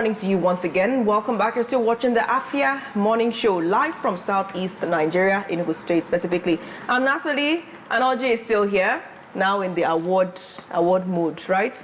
morning to you once again. Welcome back. You're still watching the Afia morning show live from Southeast Nigeria, Enugu State specifically. I'm Nathalie, and OJ is still here, now in the award mood, right?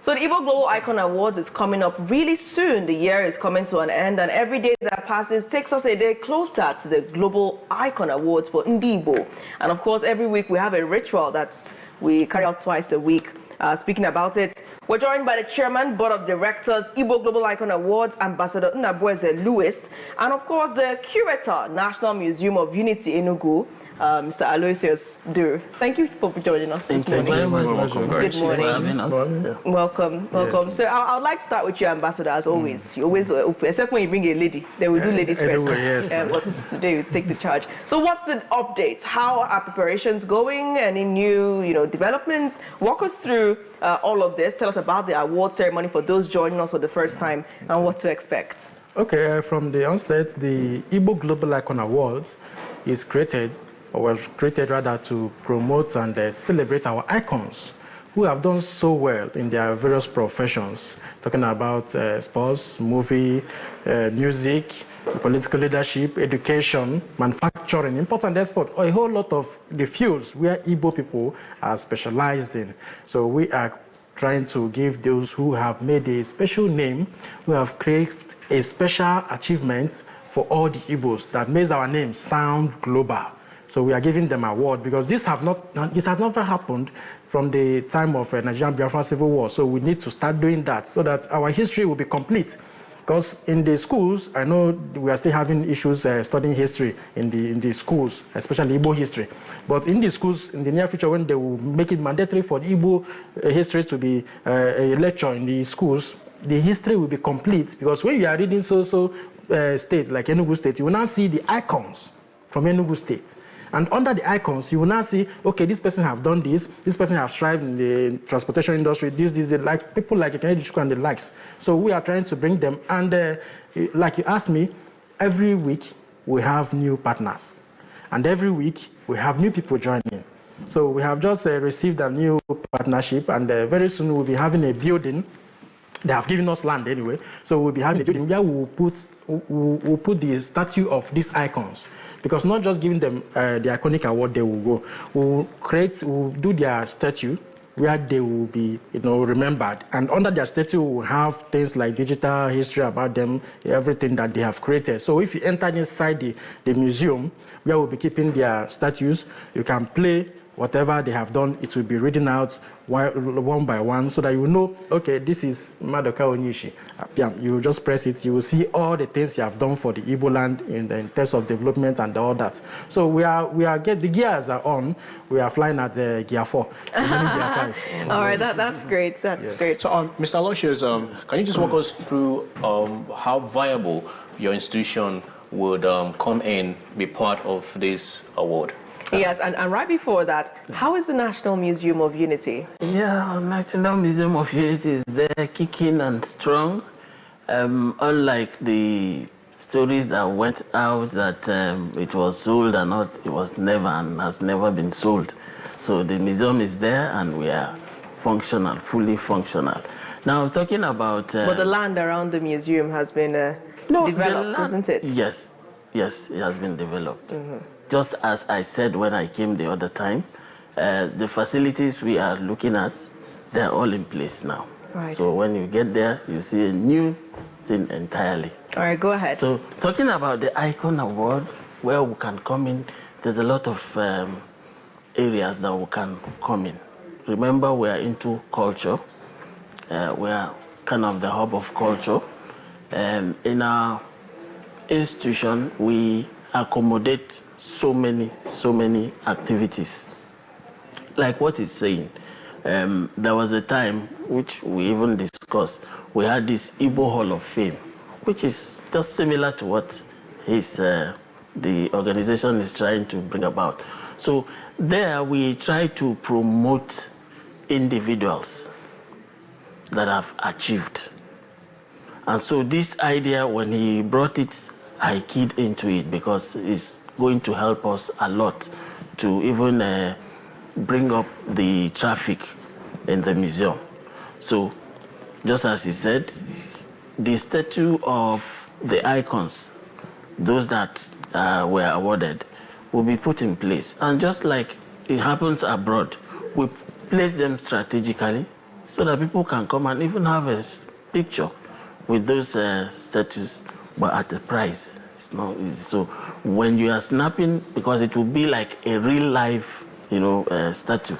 So the Igbo Global Icon Awards is coming up really soon. The year is coming to an end, and every day that passes takes us a day closer to the Global Icon Awards for Igbo. And of course, every week we have a ritual that we carry out twice a week. Speaking about it, we're joined by the Chairman, Board of Directors, Igbo Global Icon Awards, Ambassador Nnabueze Lewis, and of course the Curator, National Museum of Unity, Enugu, Mr. Alloysius Duru. Thank you for joining us this morning. Thank you very much. Good morning. Welcome. Yes. So I would like to start with you, Ambassador, as always. You always open, except when you bring a lady. Then we do ladies first. Yes. But today we take the charge. So what's the update? How are preparations going? Any new, developments? Walk us through all of this. Tell us about the award ceremony for those joining us for the first time and what to expect. Okay, from the onset, the Igbo Global Icon Awards is created, or was created rather, to promote and celebrate our icons who have done so well in their various professions, talking about sports, movie, music, political leadership, education, manufacturing, import and export, or a whole lot of the fields where Igbo people are specialized in. So we are trying to give those who have made a special name, who have created a special achievement for all the Igbos that makes our name sound global. So we are giving them an award because this has never happened from the time of Nigerian Biafran Civil War. So we need to start doing that so that our history will be complete. Because in the schools, I know we are still having issues studying history in the schools, especially Igbo history. But in the schools, in the near future, when they will make it mandatory for the Igbo history to be a lecture in the schools, the history will be complete. Because when you are reading states like Enugu State, you will now see the icons from Enugu State. And under the icons, you will now see, okay, this person have done this person have thrived in the transportation industry, like people like Kennedy Chukwu and the likes. So we are trying to bring them. And like you asked me, every week we have new partners. And every week we have new people joining. So we have just received a new partnership, and very soon we'll be having a building. They have given us land anyway. So we'll be having a building where we'll put the statue of these icons. Because not just giving them the iconic award, they will go. We'll do their statue where they will be, remembered. And under their statue, we'll have things like digital history about them, everything that they have created. So if you enter inside the museum, where we'll be keeping their statues, you can play whatever they have done. It will be written out one by one so that you will know, okay, this is Madoka Onishi. You just press it, you will see all the things you have done for the Igbo land in terms of development and all that. So the gears are on. We are flying at gear 4, gear 5. All right, that's great. That's great. So, Mr. Alloysius, can you just walk us through how viable your institution would come in, be part of this award? Yes, and right before that, how is the National Museum of Unity? Yeah, National Museum of Unity is there, kicking and strong. Unlike the stories that went out that it was sold or not, it was never and has never been sold. So the museum is there and we are functional, fully functional. Now, talking about... but the land around the museum has been developed, isn't it? Yes, it has been developed. Mm-hmm. Just as I said when I came the other time, the facilities we are looking at, they're all in place now. Right. So when you get there, you see a new thing entirely. All right, go ahead. So talking about the Icon Award, where we can come in, there's a lot of areas that we can come in. Remember, we are into culture. We are kind of the hub of culture. In our institution, we accommodate so many activities. Like what he's saying, there was a time which we even discussed. We had this Igbo Hall of Fame, which is just similar to what the organization is trying to bring about. So there we try to promote individuals that have achieved. And so this idea, when he brought it, I keyed into it because it's going to help us a lot to even bring up the traffic in the museum. So just as he said, the statue of the icons, those that were awarded, will be put in place. And just like it happens abroad, we place them strategically so that people can come and even have a picture with those statues, but at a price. It's not easy. So when you are snapping, because it will be like a real life, statue,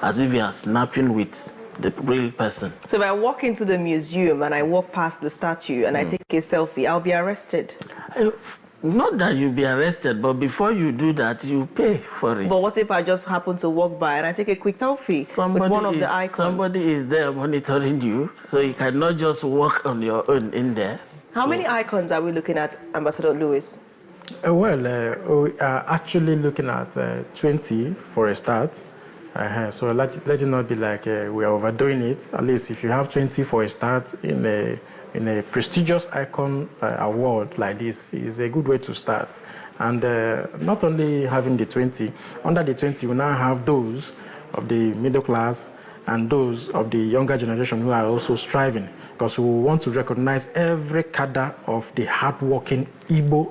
as if you are snapping with the real person. So if I walk into the museum and I walk past the statue and I take a selfie, I'll be arrested? Not that you'll be arrested, but before you do that, you pay for it. But what if I just happen to walk by and I take a quick selfie with one of the icons? Somebody is there monitoring you, so you cannot just walk on your own in there. How many icons are we looking at, Ambassador Lewis? We are actually looking at 20 for a start. So let it not be like we are overdoing it. At least if you have 20 for a start in a prestigious icon award like this, is a good way to start. And not only having the 20, under the 20 we now have those of the middle class and those of the younger generation who are also striving, because we want to recognize every cadre of the hardworking Igbo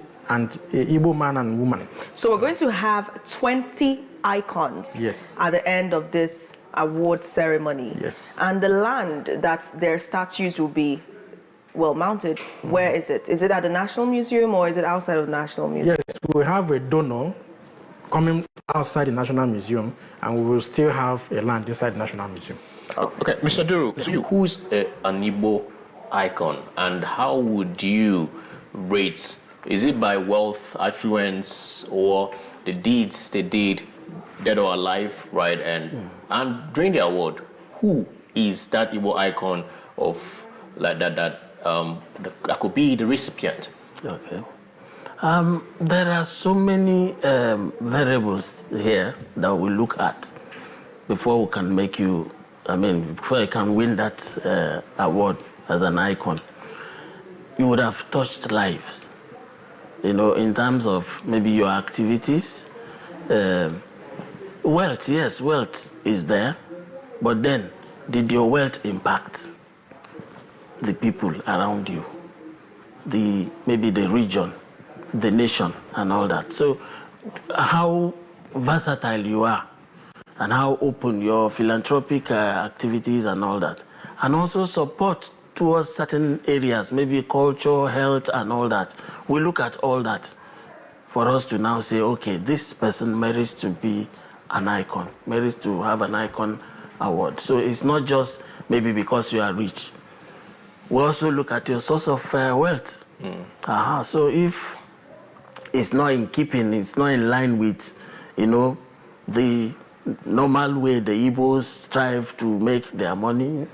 man and woman. So we're going to have 20 icons at the end of this award ceremony. Yes. And the land that their statues will be mounted, where is it? Is it at the National Museum or is it outside of the National Museum? Yes, we have a donor coming outside the National Museum, and we will still have a land inside the National Museum. Okay, Mr. Duru, to you, who's an Igbo icon, and how would you rate? Is it by wealth, affluence, or the deeds they did, dead or alive, right? And during the award, who is that Igbo icon of like that could be the recipient? Okay. There are so many variables here that we look at before we can before you can win that award as an icon. You would have touched lives, in terms of maybe your activities. Wealth, yes, wealth is there, but then did your wealth impact the people around you, maybe the region, the nation, and all that? So how versatile you are and how open your philanthropic activities and all that, and also support towards certain areas, maybe culture, health, and all that. We look at all that for us to now say, okay, this person merits to be an icon, merits to have an icon award. So it's not just maybe because you are rich. We also look at your source of wealth. So if it's not in keeping, it's not in line with, the normal way the Igbos strive to make their money,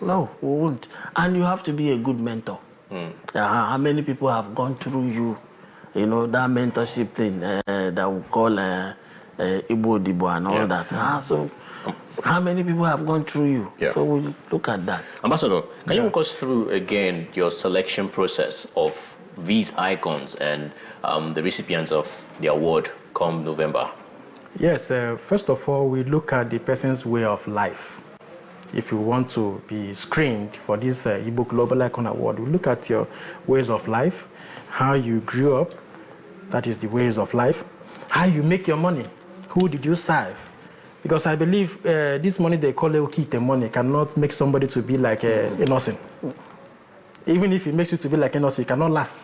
no, we won't. And you have to be a good mentor. How many people have gone through you, that mentorship thing that we call Igbo Dibo and all that. So how many people have gone through you? Yeah. So we look at that. Ambassador, can you walk us through again your selection process of these icons and the recipients of the award come November? Yes, first of all, we look at the person's way of life. If you want to be screened for this Igbo Global Icon Award, we look at your ways of life, how you grew up, that is the ways of life, how you make your money, who did you serve? Because I believe this money they call Okite money cannot make somebody to be like a nothing. Even if it makes you to be like a nothing, it cannot last.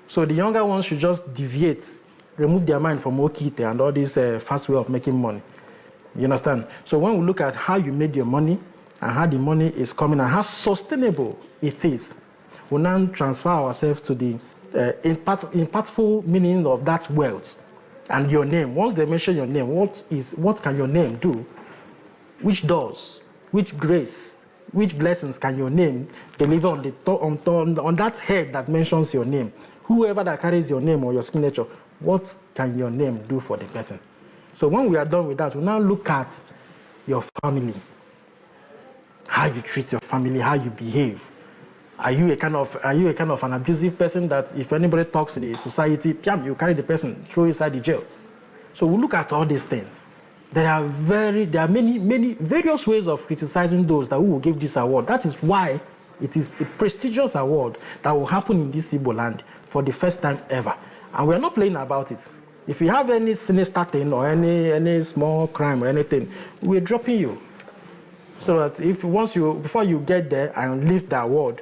So the younger ones should just deviate, remove their mind from Okite and all this fast way of making money. You understand? So when we look at how you made your money and how the money is coming and how sustainable it is, we now transfer ourselves to the impactful meaning of that wealth and your name. Once they mention your name, what can your name do? Which doors, which grace, which blessings can your name deliver on that head that mentions your name? Whoever that carries your name or your signature, what can your name do for the person? So when we are done with that, we now look at your family, how you treat your family, how you behave. Are you a kind of an abusive person that if anybody talks to the society, you carry the person, throw inside the jail? So we look at all these things. There are many various ways of criticizing those that we will give this award. That is why It is a prestigious award that will happen in this Igbo land for the first time ever. And we are not playing about it. If you have any sinister thing or any small crime or anything, we're dropping you. So that before you get there and leave the award,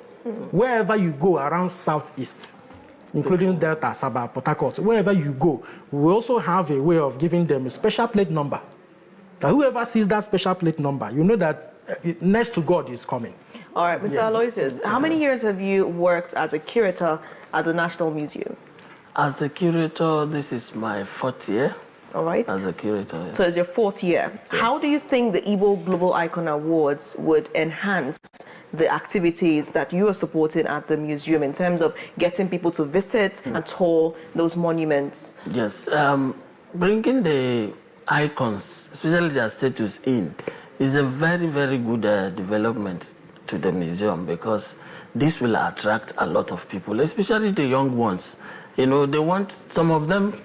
wherever you go around Southeast, including Delta, Sabah, Port Harcourt, wherever you go, we also have a way of giving them a special plate number. That whoever sees that special plate number, you know that next to God is coming. All right, Mr. Alloysius, how many years have you worked as a curator at the National Museum? As a curator, this is my 4th year. All right. As a curator, yes. So it's your 4th year. Yes. How do you think the Igbo Global Icon Awards would enhance the activities that you are supporting at the museum in terms of getting people to visit and tour those monuments? Yes, bringing the icons, especially their status in, is a very, very good development to the museum, because this will attract a lot of people, especially the young ones. You know, some of them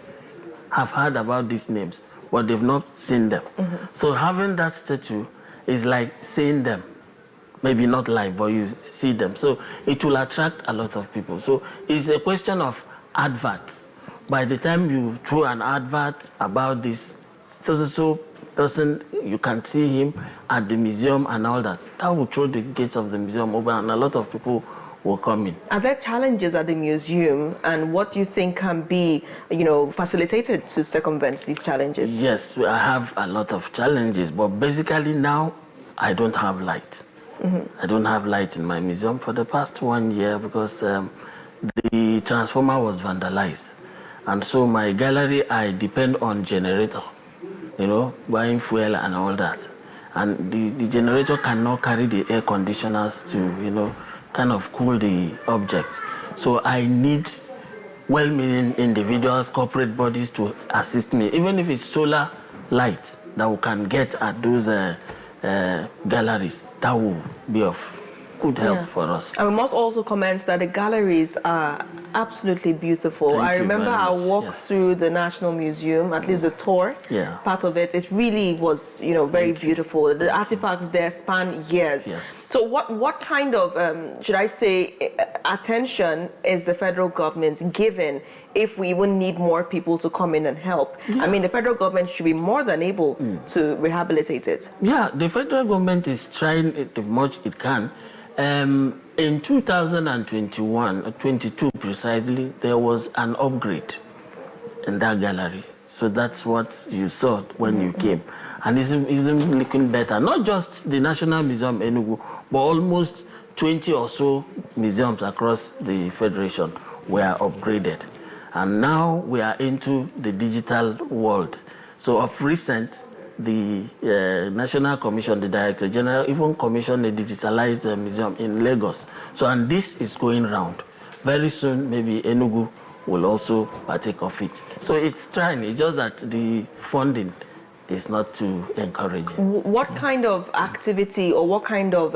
have heard about these names, but they've not seen them. So having that statue is like seeing them. Maybe not live, but you see them. So it will attract a lot of people. So it's a question of adverts. By the time you throw an advert about this so person, you can see him at the museum and all that. That will throw the gates of the museum open, and a lot of people will come in. Are there challenges at the museum, and what do you think can be, facilitated to circumvent these challenges? Yes, I have a lot of challenges, but basically now I don't have light. I don't have light in my museum for the past 1 year because the transformer was vandalized. And so my gallery, I depend on generator, buying fuel and all that. And the generator cannot carry the air conditioners to, kind of cool the object. So I need well-meaning individuals, corporate bodies to assist me, even if it's solar light that we can get at those galleries. That will be of good help for us. And we must also comment that the galleries are absolutely beautiful. I remember I walked through the National Museum, at least the tour part of it. It really was, very beautiful. The artifacts there span years. Yes. So what kind of, should I say, attention is the federal government given if we even need more people to come in and help? I mean, the federal government should be more than able to rehabilitate it. Yeah, the federal government is trying it as much it can. In 2021, 22 precisely, there was an upgrade in that gallery. So that's what you saw when you came. And it's even looking better. Not just the National Museum Enugu, but almost 20 or so museums across the Federation were upgraded. And now we are into the digital world. So of recent, the National Commission, the Director General, even commissioned a digitalized museum in Lagos. So, and this is going round. Very soon, maybe Enugu will also partake of it. So it's trying, it's just that the funding is not too encouraging. What kind of activity or what kind of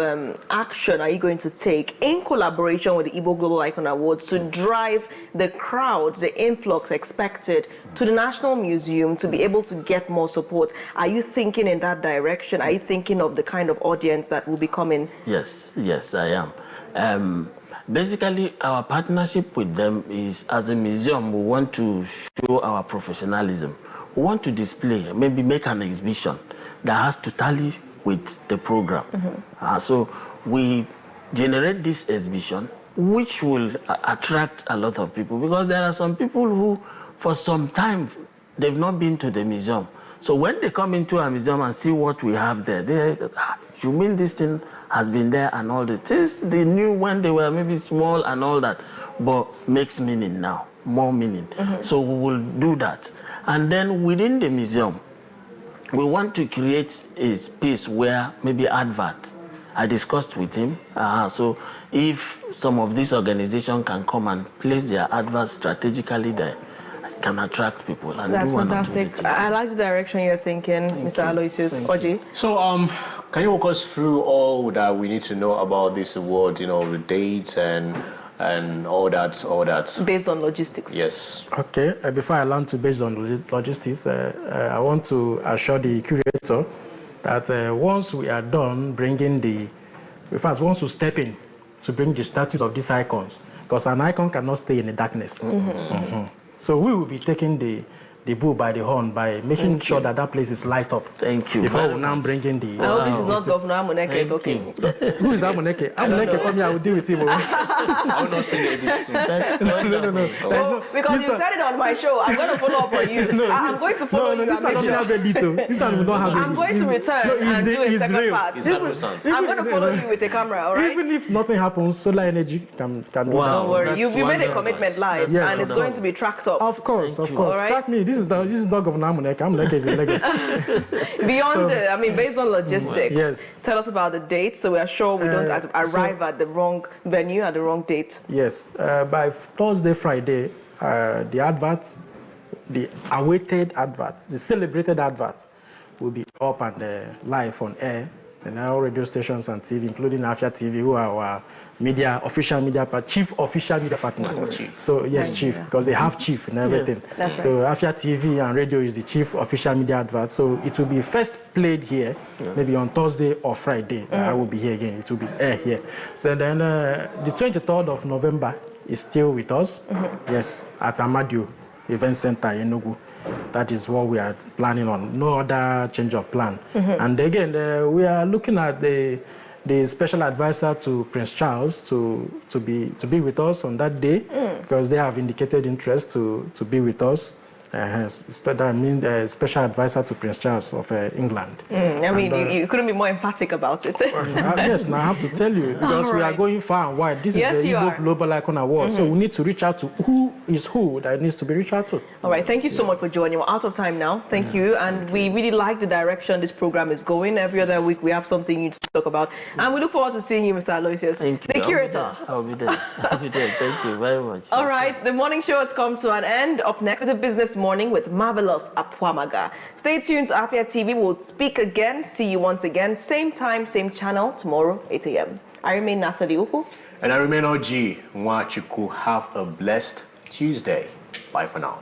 action are you going to take in collaboration with the Igbo Global Icon Awards to drive the crowd, the influx expected to the National Museum to be able to get more support? Are you thinking in that direction? Are you thinking of the kind of audience that will be coming? Yes, I am. Basically, our partnership with them is, as a museum, we want to show our professionalism. We want to display, maybe make an exhibition that has to tally with the program. So we generate this exhibition, which will attract a lot of people, because there are some people who, for some time, they've not been to the museum. So when they come into a museum and see what we have there, they you mean this thing has been there and all this? This they knew when they were maybe small and all that, but makes meaning now, more meaning. So we will do that. And then within the museum, we want to create a space where maybe advert. I discussed with him. So if some of these organizations can come and place their adverts strategically there, it can attract people. And that's fantastic. I like the direction you're thinking, Mr. Alloysius. Oji. So can you walk us through all that we need to know about this award, the dates and all that. Based on logistics. Yes. Okay. Before I learn to based on logistics, I want to assure the curator that once we are done bringing once we step in to bring the status of these icons, because an icon cannot stay in the darkness. So we will be taking the bull by the horn by making sure that place is light up. Thank you. Before we now bring in the... I hope this is not Governor Amuneke talking. Who is Amuneke? Amuneke, come here, I will deal with him. I will not see the edit soon. No. Oh, because you said it on my show, I'm going to follow up on you. I'm going to follow you. This one doesn't have a detail. This one will not have I'm going to return and do a second part. I'm going to follow you with a camera, all right? Even if nothing happens, solar energy can do that. Don't worry. You made a commitment live, and it's going to be tracked up. Of course. Right? Track me. This is not Governor Amuneke. Amuneke is in Lagos. Beyond based on logistics, yes. Tell us about the date so we are sure we don't arrive at the wrong venue at the wrong date. Yes. By Thursday, Friday, the adverts, the awaited adverts, the celebrated adverts will be up and live on air and our radio stations and TV, including Afia TV, who are our chief official media partner. Chief. So yes, chief, because they have chief and everything. Yes, that's right. So Afia TV and radio is the chief official media advert. So it will be first played here, maybe on Thursday or Friday. I will be here again. It will be air here. So then the 23rd of November is still with us. Yes, at Amadio Event Center in Enugu. That is what we are planning on. No other change of plan. And again, we are looking at the special advisor to Prince Charles to be with us on that day because they have indicated interest to be with us. The special advisor to Prince Charles of England. You couldn't be more emphatic about it. Yes, now I have to tell you, because we are going far and wide. This is the Igbo Global Icon Awards, so we need to reach out to who that needs to be reached out to. All right, thank you so much for joining. We're out of time now. Thank you, and we really like the direction this program is going. Every other week we have something new to talk about, and we look forward to seeing you, Mr. Alloysius. Thank you. The Curator. I'll be there. Thank you very much. All right, the morning show has come to an end. Up next is a business morning with marvelous Apwamaga. Stay tuned to Afia TV. We'll speak again. See you once again. Same time, same channel, tomorrow, 8 a.m. I remain Nathalie Uku. And I remain OG Nwachuku. Have a blessed Tuesday. Bye for now.